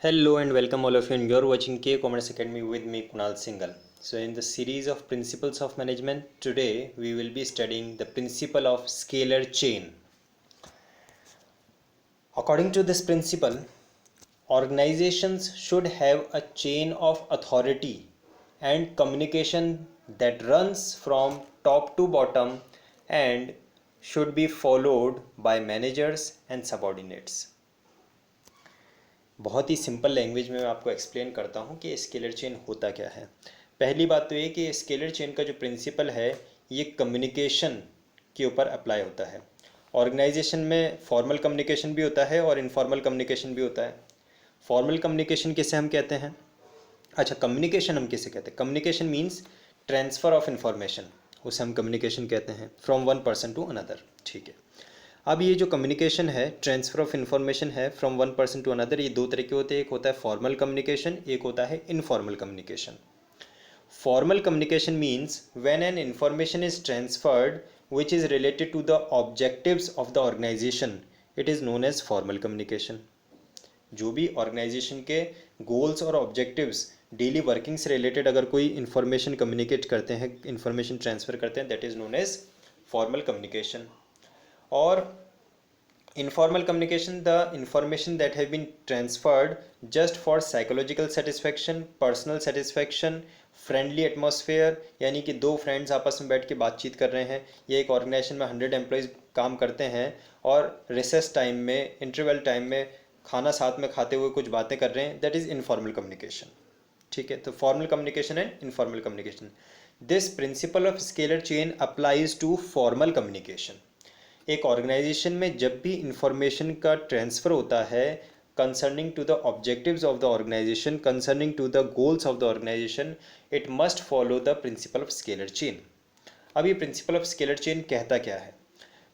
Hello and welcome all of you, and you're watching K Commerce Academy with me Kunal Singhal. So in the series of principles of management, today we will be studying the principle of scalar chain. According to this principle, organizations should have a chain of authority and communication that runs from top to bottom and should be followed by managers and subordinates. बहुत ही simple language में मैं आपको explain करता हूँ कि scalar chain होता क्या है। पहली बात तो ये कि स्केलर चेन का जो प्रिंसिपल है ये कम्युनिकेशन के ऊपर अप्लाई होता है। ऑर्गेनाइजेशन में फॉर्मल कम्युनिकेशन भी होता है और इनफॉर्मल कम्युनिकेशन भी होता है। फॉर्मल कम्युनिकेशन किसे हम कहते हैं? अच्छा, कम्युनिकेशन हम किसे कहते हैं? Communication means transfer of information, उसे हम कम्युनिकेशन कहते हैं from one person to another. ठीक है, अब ये जो कम्युनिकेशन है, ट्रांसफ़र ऑफ इंफॉर्मेशन है from one person to another, ये दो तरीके होते हैं। एक होता है फॉर्मल कम्युनिकेशन, एक होता है informal communication. Formal communication means when an information is transferred which is related to the objectives of the organisation, it is known as formal communication. जो भी ऑर्गेनाइजेशन के गोल्स और ऑब्जेक्टिव्स, डेली वर्किंग से related अगर कोई information communicate करते हैं, information transfer करते हैं, that is known as formal communication. और informal communication, the information that have been transferred just for psychological satisfaction, personal satisfaction, friendly atmosphere, यानी कि दो फ्रेंड्स आपस में बैठ के बातचीत कर रहे हैं, या एक ऑर्गेनाइजेशन में 100 एम्प्लॉयज़ काम करते हैं और रिसेस टाइम में, इंटरवल टाइम में खाना साथ में खाते हुए कुछ बातें कर रहे हैं, दैट इज़ इनफॉर्मल कम्युनिकेशन। ठीक है, तो formal communication and informal communication. This principle of scalar chain applies to formal communication. एक ऑर्गेनाइजेशन में जब भी इंफॉर्मेशन का ट्रांसफ़र होता है concerning to the objectives of the organisation, concerning to the goals of the organisation, it must follow the principle of scalar chain. अब ये principle of scalar chain कहता क्या है?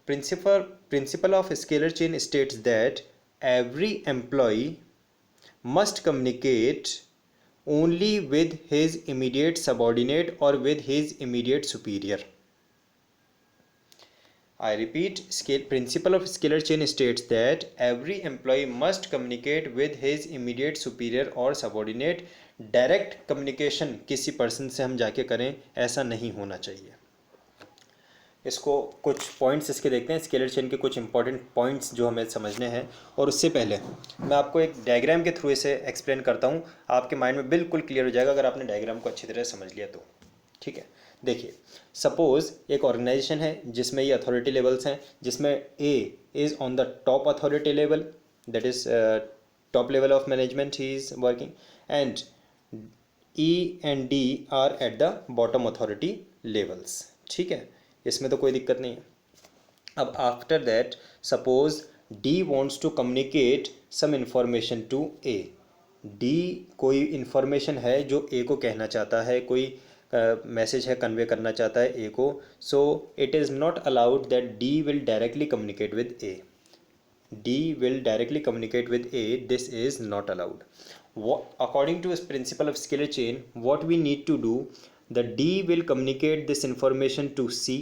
Principle of scalar chain states that every employee must communicate only with his immediate subordinate और with his immediate superior. I repeat, principle of scalar chain states that every employee must communicate with his immediate superior or subordinate. Direct communication किसी person से हम जाके करें, ऐसा नहीं होना चाहिए। इसको कुछ पॉइंट्स इसके देखते हैं, स्केलर चेन के कुछ इंपॉर्टेंट पॉइंट्स जो हमें समझने हैं। और उससे पहले मैं आपको एक डायग्राम के थ्रू इसे एक्सप्लेन करता हूँ, आपके माइंड में बिल्कुल क्लियर हो जाएगा अगर आपने डायग्राम को अच्छी तरह समझ लिया तो। ठीक है, देखिए, सपोज़ एक ऑर्गेनाइजेशन है जिसमें ये अथॉरिटी लेवल्स हैं, जिसमें A is on the top authority level, that is top level of management he is working, and E and D are at the bottom authority levels. ठीक है, इसमें तो कोई दिक्कत नहीं है। अब after that suppose D wants to communicate some information to A. D कोई इंफॉर्मेशन है जो ए को कहना चाहता है, कोई मैसेज है कन्वे करना चाहता है ए को, so it is not allowed that D will directly communicate with A. D will directly communicate with A, this is not allowed. According to a principle of scalar chain, what we need to do, the D will communicate this information to C,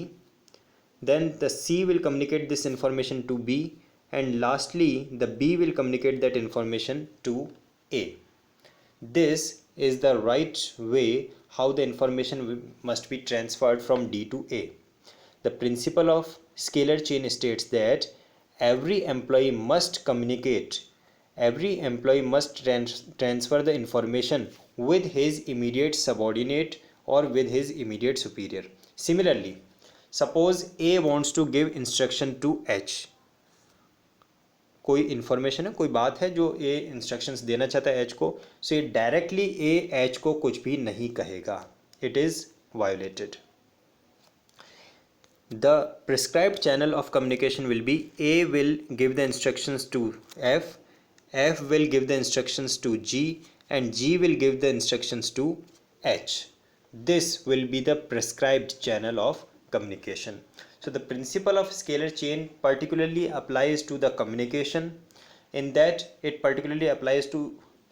then the C will communicate this information to B, and lastly the B will communicate that information to A. This is the right way how the information must be transferred from D to A. The principle of scalar chain states that every employee must communicate, every employee must transfer the information with his immediate subordinate or with his immediate superior. Similarly, suppose A wants to give instruction to H. कोई information है, कोई बात है जो ए instructions देना चाहता है H को, सो ये डायरेक्टली ए एच को कुछ भी नहीं कहेगा, it is violated. The prescribed channel of communication will be A will give the instructions to F, F will give the instructions to G, and G will give the instructions to H. This will be the prescribed channel of communication. So the principle of scalar chain particularly applies to the communication, in that it particularly applies to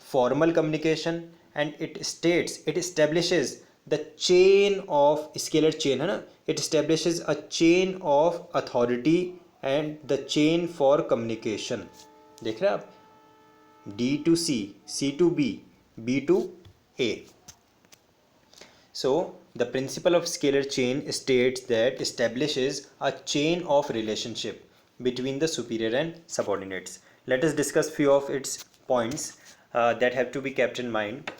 formal communication, and it states, it establishes the chain of scalar chain है ना, it establishes a chain of authority and the chain for communication. देख रहे हैं आप, D to C, C to B, B to A. So the principle of scalar chain states that establishes a chain of relationship between the superior and subordinates. Let us discuss few of its points that have to be kept in mind.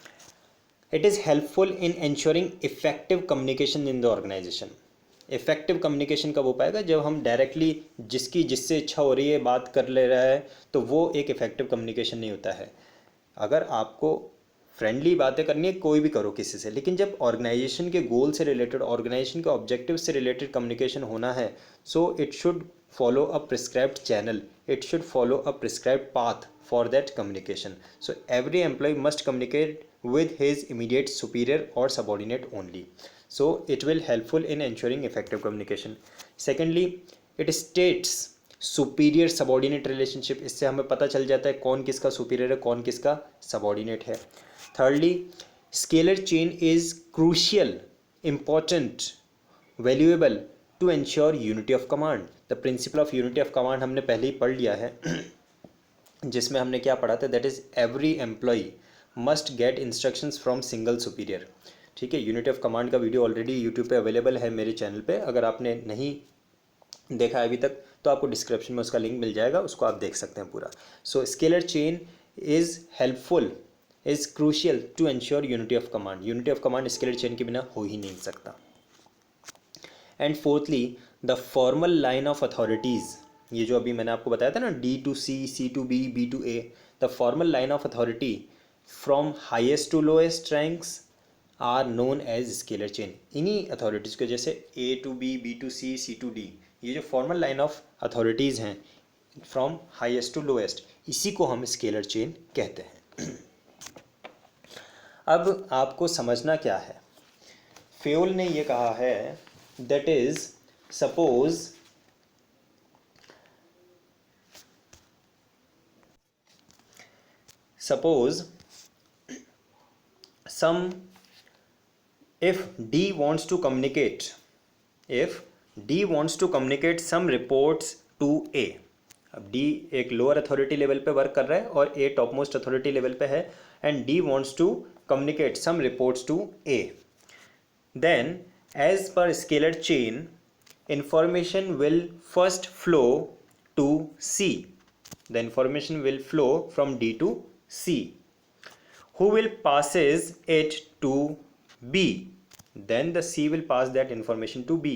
It is helpful in ensuring effective communication in the organization. Effective communication कब हो पाएगा? जब हम directly जिसकी जिससे इच्छा हो रही है बात कर ले रहा है, तो वो एक इफ़ेक्टिव कम्युनिकेशन नहीं होता है. अगर आपको फ्रेंडली बातें करनी है कोई भी करो किसी से, लेकिन जब ऑर्गेनाइजेशन के गोल से रिलेटेड, ऑर्गेनाइजेशन के ऑब्जेक्टिव से रिलेटेड कम्युनिकेशन होना है, so it should follow a prescribed channel, it should follow a prescribed path for that communication. So every employee must communicate with his immediate superior or subordinate only. So it will helpful in ensuring effective communication. Secondly, it states superior subordinate relationship. इससे हमें पता चल जाता है कौन किसका superior है, कौन किसका subordinate है. Thirdly, scalar chain is crucial, important, valuable to ensure unity of command. The principle of unity of command हमने पहले ही पढ़ लिया है जिसमें हमने क्या पढ़ा था, that is every employee must get instructions from single superior. ठीक है, यूनिटी ऑफ कमांड का वीडियो ऑलरेडी यूट्यूब पे अवेलेबल है मेरे चैनल पे. अगर आपने नहीं देखा अभी तक तो आपको डिस्क्रिप्शन में उसका लिंक मिल जाएगा, उसको आप देख सकते हैं पूरा. So scalar chain is helpful, is crucial to ensure unity of command. Unity of command scalar chain के बिना हो ही नहीं सकता. And fourthly, the formal line of authorities, ये जो अभी मैंने आपको बताया था ना, D to C, C to B, B to A, the formal line of authority from highest to lowest ranks are known as scalar chain. इन्हीं authorities को, जैसे A to B, B to C, C to D, ये जो formal line of authorities हैं from highest to lowest, इसी को हम scalar chain कहते हैं. अब आपको समझना क्या है, फेयोल ने ये कहा है, that is, suppose if D wants to communicate some reports to A. अब D एक लोअर अथॉरिटी लेवल पे वर्क कर रहा है और A top most authority level पे है, and D wants to communicate some reports to A. Then as per scalar chain, information will first flow to C. The information will flow from D to C, who will passes it to B. Then the C will pass that information to B,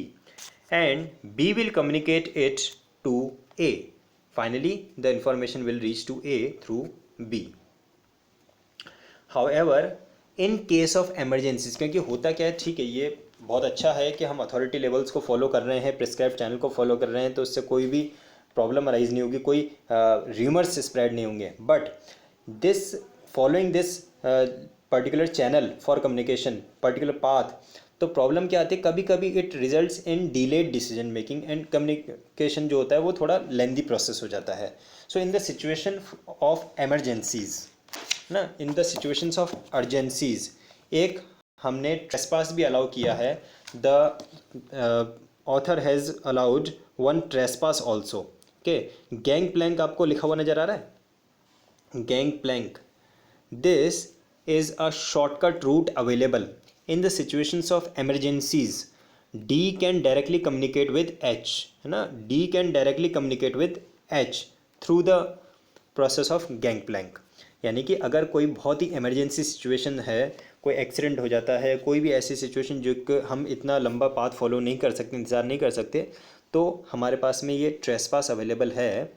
and B will communicate it to A. Finally, the information will reach to A through B. However, in case of emergencies, क्योंकि होता क्या है, ठीक है ये बहुत अच्छा है कि हम अथॉरिटी लेवल्स को फॉलो कर रहे हैं, प्रिस्क्राइब चैनल को फॉलो कर रहे हैं, तो उससे कोई भी प्रॉब्लम अराइज नहीं होगी, कोई र्यूमर्स स्प्रेड नहीं होंगे. But this following this particular channel for communication, particular path, तो प्रॉब्लम क्या आती है, कभी कभी it results in delayed decision making, and communication जो होता है वो थोड़ा लेंदी प्रोसेस हो जाता है. So in the situation of emergencies ना, in the situations of urgencies, एक हमने ट्रेसपास भी अलाउ किया है. The author has allowed one trespass also. Okay, gangplank आपको लिखा हुआ नज़र आ रहा है, gangplank. This is a shortcut route available in the situations of emergencies. D can directly communicate with H, है ना, D can directly communicate with H through the process of gang plank. यानी कि अगर कोई बहुत ही emergency situation है, कोई accident हो जाता है, कोई भी ऐसी सिचुएशन जो कि हम इतना लंबा पाथ फॉलो नहीं कर सकते, इंतज़ार नहीं कर सकते, तो हमारे पास में ये ट्रेसपास अवेलेबल है.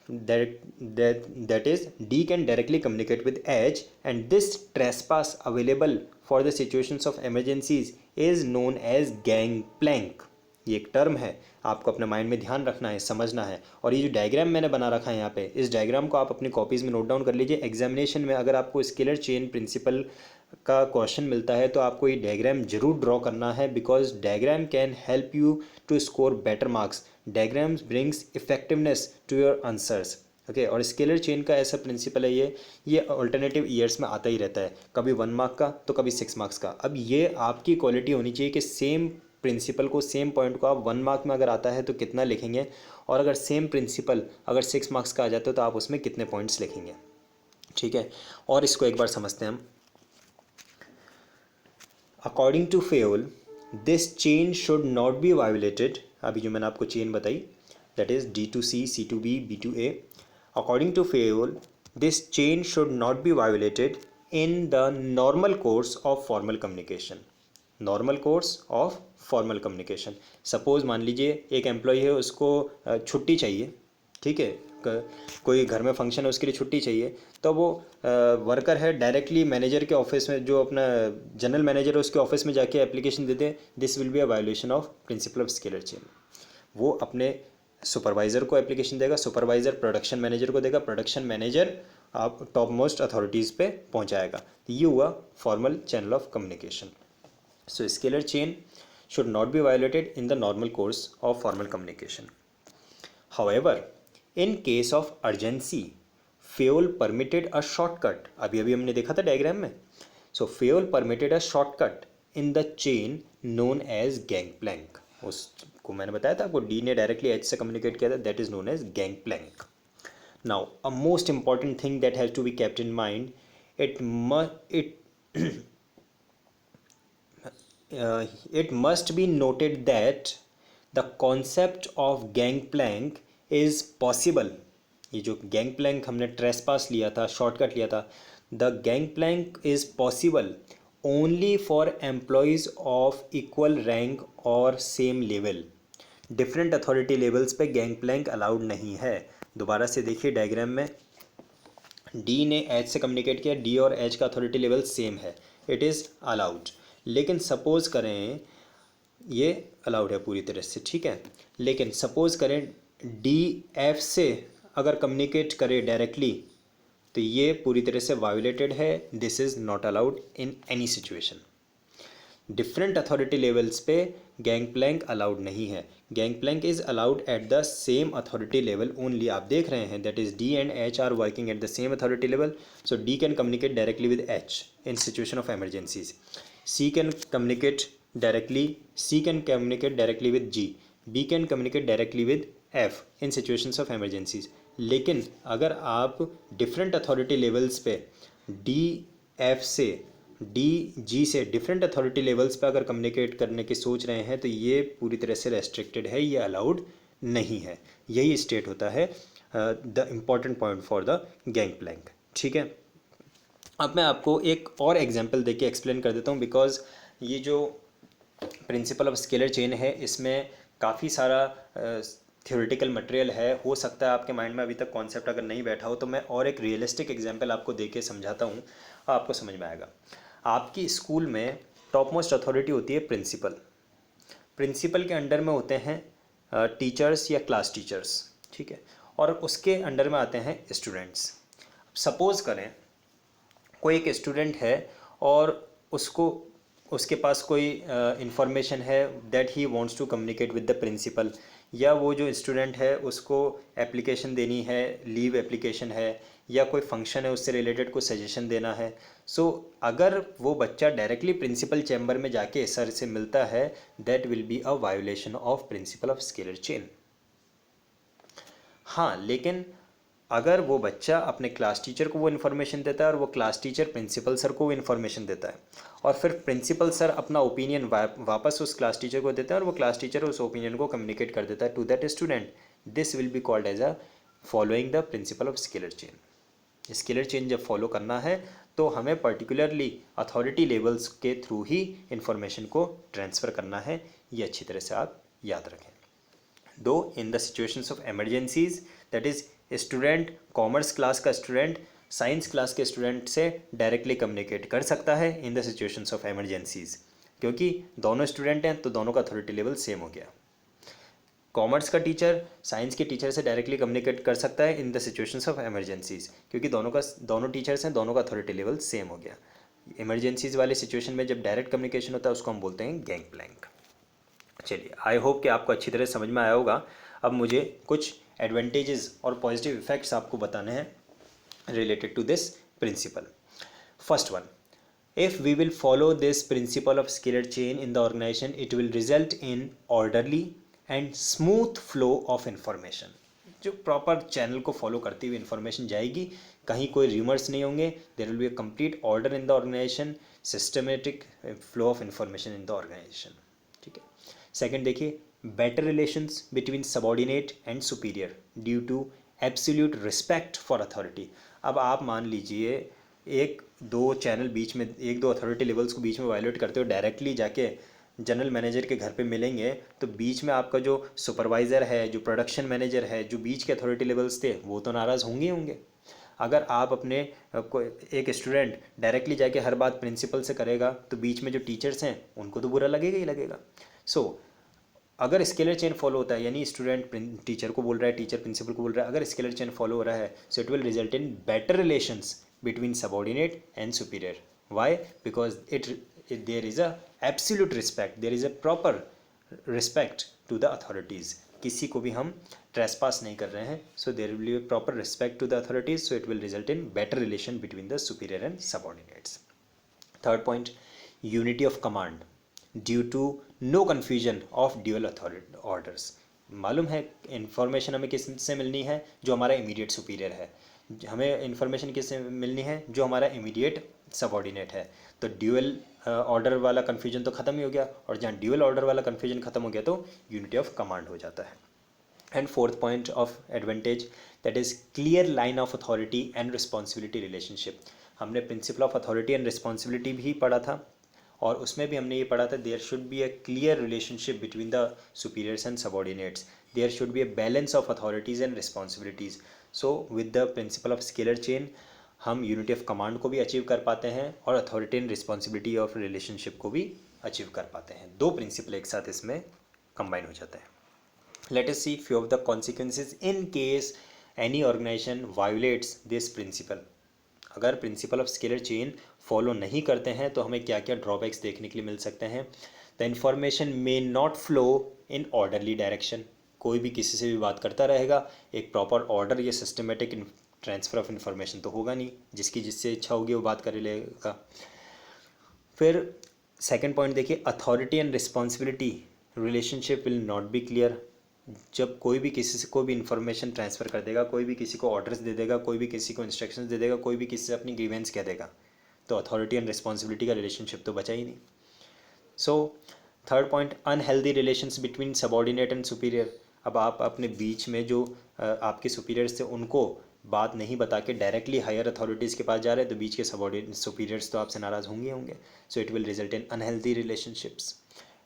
that is, D can directly communicate with H, and this trespass available for the situations of emergencies is known as gangplank. ये एक टर्म है, आपको अपने माइंड में ध्यान रखना है, समझना है. और ये जो डायग्राम मैंने बना रखा है यहाँ पे, इस डायग्राम को आप अपनी कॉपीज़ में नोट डाउन कर लीजिए. एग्जामिनेशन में अगर आपको स्केलर चेन प्रिंसिपल का क्वेश्चन मिलता है तो आपको ये डायग्राम जरूर ड्रॉ करना है, because diagram can help you to score better marks. Diagrams brings effectiveness to your answers. Okay, और स्केलर चेन का ऐसा प्रिंसिपल है, ये अल्टरनेटिव ईयर्स में आता ही रहता है, कभी 1 मार्क का तो कभी 6 मार्क्स का. अब ये आपकी क्वालिटी होनी चाहिए कि सेम प्रिंसिपल को, सेम पॉइंट को आप 1 मार्क में अगर आता है तो कितना लिखेंगे, और अगर सेम प्रिंसिपल अगर 6 मार्क्स का आ जाता है तो आप उसमें कितने पॉइंट्स लिखेंगे. ठीक है, और इसको एक बार समझते हैं हम। According to Fayol this chain should not be violated, अभी जो मैंने आपको चेन बताई that is D2C, C2B, B2A। According to Fayol this chain should not be violated in the normal course of formal communication. Normal course of formal communication, suppose मान लीजिए एक employ है, उसको छुट्टी चाहिए, ठीक है, कोई घर में फंक्शन है उसके लिए छुट्टी चाहिए, तो वो वर्कर है डायरेक्टली मैनेजर के ऑफिस में, जो अपना जनरल मैनेजर है उसके ऑफिस में जाके एप्लीकेशन देते हैं, this will be a violation of principal of scalar chain. वो अपने सुपरवाइज़र को एप्लीकेशन देगा, सुपरवाइज़र प्रोडक्शन मैनेजर को देगा, प्रोडक्शन मैनेजर आप टॉप मोस्ट अथॉरिटीज़ पे पहुंचाएगा। तो ये हुआ formal channel of communication. So scalar chain should not be violated in the normal course of formal communication. However, in case of urgency, Fayol permitted a shortcut. अभी अभी हमने देखा था डायग्राम में। So Fayol permitted a shortcut in the chain known as gangplank. उसको मैंने बताया था आपको, D ने डायरेक्टली H से कम्युनिकेट किया था, that is known as gangplank. Now, a most important thing that has to be kept in mind, it must be noted that the concept of gangplank is possible. ये जो gangplank हमने trespass लिया था, shortcut लिया था, the gangplank is possible only for employees of equal rank or same level. Different authority levels पे gangplank allowed नहीं है। दोबारा से देखिए डायग्राम में, डी ने एच से कम्युनिकेट किया, डी और एच का अथॉरिटी लेवल सेम है, इट इज़ अलाउड। लेकिन सपोज करें, ये अलाउड है पूरी तरह से, ठीक है, लेकिन सपोज करें डी एफ से अगर कम्युनिकेट करे डायरेक्टली, तो ये पूरी तरह से वायोलेटेड है, this is not allowed in any situation. Different authority levels पे गैंगप्लैंक अलाउड नहीं है। Gangplank is allowed at the same authority level only. आप देख रहे हैं that is D and H are working at the same authority level, so D can communicate directly with H in situation of emergencies, C can communicate directly with G, B can communicate directly with F in situations of emergencies. लेकिन अगर आप different authority levels पे D F से, D G से different authority levels पे अगर communicate करने की सोच रहे हैं, तो ये पूरी तरह से रेस्ट्रिक्टेड है, ये अलाउड नहीं है। यही स्टेट होता है the important point for the gangplank, ठीक है। अब मैं आपको एक और एग्जांपल देके एक्सप्लेन कर देता हूँ, बिकॉज ये जो प्रिंसिपल ऑफ स्केलर चेन है, इसमें काफ़ी सारा थ्योरेटिकल मटेरियल है। हो सकता है आपके माइंड में अभी तक कॉन्सेप्ट अगर नहीं बैठा हो, तो मैं और एक रियलिस्टिक एग्जांपल आपको देके समझाता हूँ, आपको समझ में आएगा। आपकी स्कूल में टॉप मोस्ट अथॉरिटी होती है प्रिंसिपल। प्रिंसिपल के अंडर में होते हैं टीचर्स या क्लास टीचर्स, ठीक है, और उसके अंडर में आते हैं स्टूडेंट्स। सपोज़ करें कोई एक स्टूडेंट है और उसके पास कोई इंफॉर्मेशन है that he wants to communicate with the principal, या वो जो स्टूडेंट है उसको एप्लीकेशन देनी है, लीव एप्लीकेशन है, या कोई फंक्शन है उससे रिलेटेड कोई सजेशन देना है। सो अगर वो बच्चा डायरेक्टली प्रिंसिपल चैम्बर में जाके सर से मिलता है, that will be a violation of principal of scalar chain. हाँ, लेकिन अगर वो बच्चा अपने क्लास टीचर को वो इन्फॉर्मेशन देता है और वो क्लास टीचर प्रिंसिपल सर को वो इन्फॉर्मेशन देता है, और फिर प्रिंसिपल सर अपना ओपिनियन वापस उस क्लास टीचर को देता है और वो क्लास टीचर उस ओपिनियन को कम्युनिकेट कर देता है to that student, this will be called as a following the principle of scalar chain. Scalar chain जब फॉलो करना है तो हमें पर्टिकुलरली अथॉरिटी लेवल्स के थ्रू ही इंफॉर्मेशन को ट्रांसफ़र करना है, ये अच्छी तरह से आप याद रखें। दो इन the situations of emergencies, that is student commerce class का स्टूडेंट साइंस क्लास के स्टूडेंट से डायरेक्टली कम्युनिकेट कर सकता है इन द सिचुएशंस ऑफ एमरजेंसीज, क्योंकि दोनों स्टूडेंट हैं तो दोनों का अथॉरिटी लेवल सेम हो गया। कॉमर्स का टीचर साइंस के टीचर से डायरेक्टली कम्युनिकेट कर सकता है इन द सिचुएशंस ऑफ एमरजेंसीज, क्योंकि दोनों टीचर्स हैं, दोनों का अथॉरिटी लेवल सेम हो गया। इमरजेंसीज वाले सिचुएशन में जब डायरेक्ट कम्युनिकेशन होता है उसको हम बोलते हैं गैंगप्लैंक। चलिए, आई होप कि आपको अच्छी तरह समझ में आया होगा। अब मुझे कुछ एडवांटेजेस और पॉजिटिव इफेक्ट्स आपको बताने हैं related to this principle. First one, if we will follow this principle of scalar chain in the organisation, it will result in orderly and smooth flow of information. जो proper channel को follow करती हुई information जाएगी, कहीं कोई rumours नहीं होंगे, there will be a complete order in the organisation, systematic flow of information in the organisation. ठीक है। सेकंड देखिए, better relations between subordinate and superior due to absolute respect for authority. अब आप मान लीजिए एक दो चैनल बीच में, एक दो अथॉरिटी लेवल्स को बीच में वायलेट करते हो, डायरेक्टली जाके जनरल मैनेजर के घर पे मिलेंगे, तो बीच में आपका जो सुपरवाइज़र है, जो प्रोडक्शन मैनेजर है, जो बीच के अथॉरिटी लेवल्स थे, वो तो नाराज़ होंगे ही होंगे। अगर आप अपने एक स्टूडेंट डायरेक्टली जाके हर बात प्रिंसिपल से करेगा, तो बीच में जो टीचर्स हैं उनको तो बुरा लगेगा ही लगेगा। सो अगर स्केलर चेन फॉलो होता है, यानी स्टूडेंट टीचर को बोल रहा है, टीचर प्रिंसिपल को बोल रहा है, अगर स्केलर चेन फॉलो हो रहा है, सो it will result in better relations between subordinate and superior. Why? Because there is a absolute respect, there is a proper respect to the authorities. किसी को भी हम trespass नहीं कर रहे हैं, so there will be a proper respect to the authorities, so it will result in better relation between the superior and subordinates. Third point, unity of command due to no confusion of dual authority orders. मालूम है information हमें किस से मिलनी है? जो हमारा immediate superior है। हमें इन्फॉर्मेशन किससे मिलनी है? जो हमारा इमीडिएट सबऑर्डिनेट है। तो ड्यूअल ऑर्डर वाला कन्फ्यूजन तो ख़त्म ही हो गया, और जहाँ ड्यूअल ऑर्डर वाला कन्फ्यूजन ख़त्म हो गया तो यूनिटी ऑफ कमांड हो जाता है। And fourth point of advantage, that is clear line of authority and responsibility relationship. हमने principle of authority and responsibility भी पढ़ा था, और उसमें भी हमने ये पढ़ा था there should be a clear relationship between the superiors and subordinates, there should be a balance of authorities and responsibilities. So with the principle of scalar chain हम यूनिटी ऑफ कमांड को भी अचीव कर पाते हैं, और authority and responsibility of relationship को भी achieve कर पाते हैं। दो प्रिंसिपल एक साथ इसमें कंबाइन हो जाते हैं। Let us see few of the consequences in case any organisation violates this principle. अगर principle of scalar chain follow नहीं करते हैं तो हमें क्या क्या ड्रॉबैक्स देखने के लिए मिल सकते हैं? The information may not flow in orderly direction. कोई भी किसी से भी बात करता रहेगा, एक प्रॉपर ऑर्डर या सिस्टमेटिक ट्रांसफ़र ऑफ इन्फॉर्मेशन तो होगा नहीं, जिसकी जिससे इच्छा होगी वो बात कर लेगा। फिर सेकंड पॉइंट देखिए, authority and responsibility relationship will not be clear. जब कोई भी किसी से कोई भी इन्फॉर्मेशन ट्रांसफ़र कर देगा, कोई भी किसी को ऑर्डर्स दे देगा, कोई भी किसी को इंस्ट्रक्शंस दे देगा, कोई भी किसी से अपनी ग्रीवेंस कह देगा, तो अथॉरिटी एंड रिस्पॉन्सिबिलिटी का रिलेशनशिप तो बचा ही नहीं। So third point, unhealthy relations between subordinate and superior. अब आप अपने बीच में जो आपके सुपीरियर्स थे उनको बात नहीं बता के डायरेक्टली हायर अथॉरिटीज़ के पास जा रहे हैं, तो बीच के सबऑर्डिनेट सुपीरियर्स तो आपसे नाराज़ होंगे। So it will result in unhealthy relationships.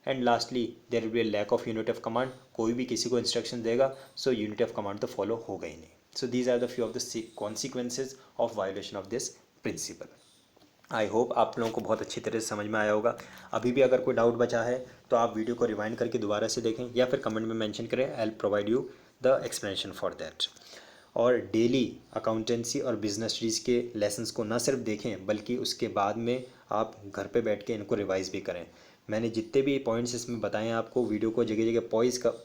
And lastly there will be a lack of unity of command. कोई भी किसी को इंस्ट्रक्शन देगा, सो यूनिटी ऑफ कमांड तो फॉलो होगा ही नहीं। So these are the few of the consequences of violation of this principle. I hope आप लोगों को बहुत अच्छी तरह से समझ में आया होगा। अभी भी अगर कोई डाउट बचा है तो आप वीडियो को रिवाइंड करके दोबारा से देखें, या फिर कमेंट में मेंशन करें, I will provide you the explanation for that. और डेली अकाउंटेंसी और बिजनेस स्टडीज़ के लेसन्स को ना सिर्फ देखें, बल्कि उसके बाद में आप घर पे बैठ के इनको रिवाइज भी करें। मैंने जितने भी पॉइंट्स इसमें बताए हैं आपको, वीडियो को जगह जगह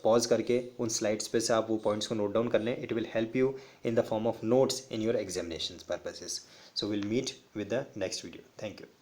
पॉज करके उन स्लाइड्स पे से आप वो पॉइंट्स को नोट डाउन कर लें। It will help you in the form of notes in your examination purposes. So will meet with the next video. Thank you.